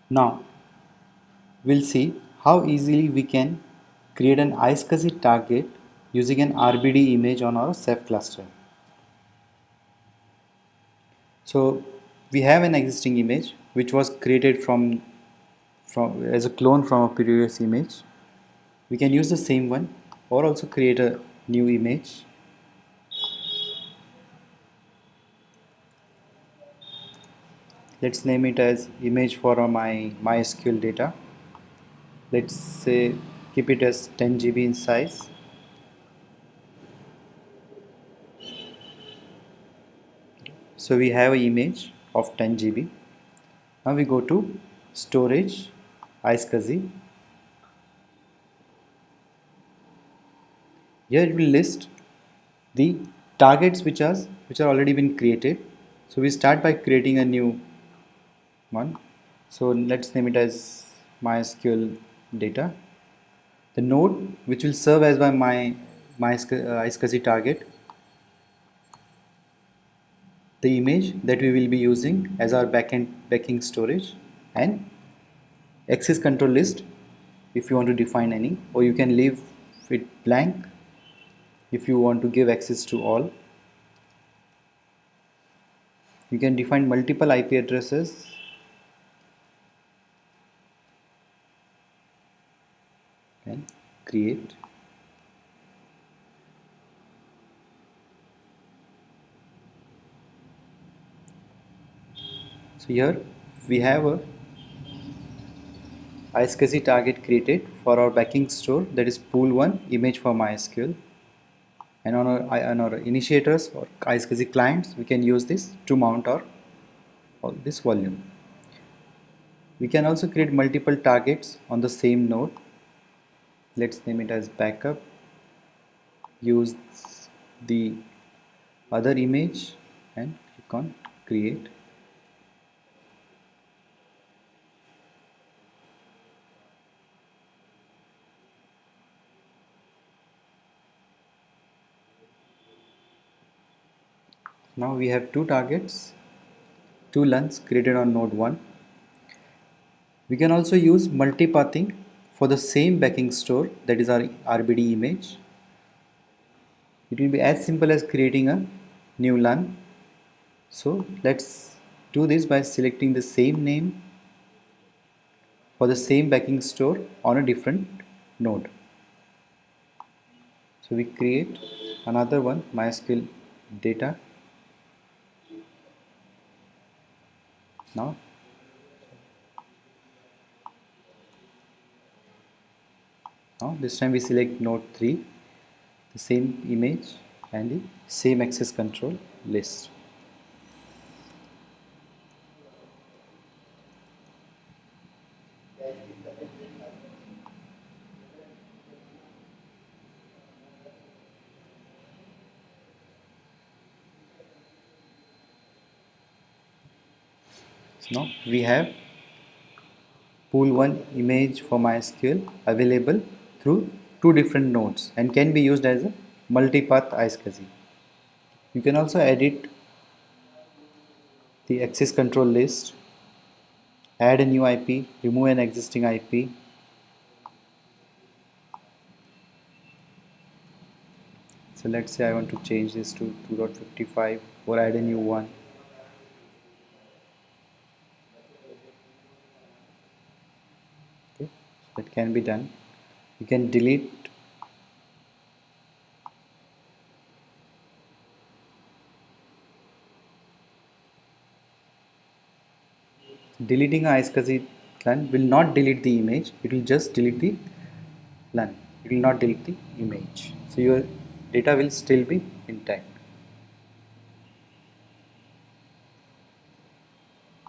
Now we'll see how easily we can create an iSCSI target using an RBD image on our Ceph cluster. So we have an existing image which was created from as a clone from a previous image. We can use the same one or also create a new image. Let's name it as image for my MySQL data. Let's say keep it as 10 GB in size. So we have an image of 10 GB. Now we go to storage, iSCSI. Here it will list the targets which are already been created. So we start by creating a new one. So let's name it as MySQL data. The node which will serve as my iSCSI target, the image that we will be using as our backing storage, and access control list if you want to define any, or you can leave it blank if you want to give access to all. You can define multiple IP addresses and create. So here we have a iSCSI target created for our backing store, that is pool1 image for MySQL, and on our initiators or iSCSI clients we can use this to mount our this volume. We can also create multiple targets on the same node. Let's name it as backup. Use the other image and click on create. Now we have two targets, two LUNs created on node 1. We can also use multipathing for the same backing store, that is our RBD image. It will be as simple as creating a new LUN. So let's do this by selecting the same name for the same backing store on a different node. So we create another one, MySQL data. Now this time we select node 3, the same image and the same access control list. So now we have pool1 image for MySQL available through two different nodes and can be used as a multipath iSCSI. You can also edit the access control list, add a new IP, remove an existing IP. So let's say I want to change this to 2.55 or add a new one. Okay, that can be done. You can delete deleting a iSCSI LUN will not delete the image, it will just delete the LUN. It will not delete the image. So your data will still be intact.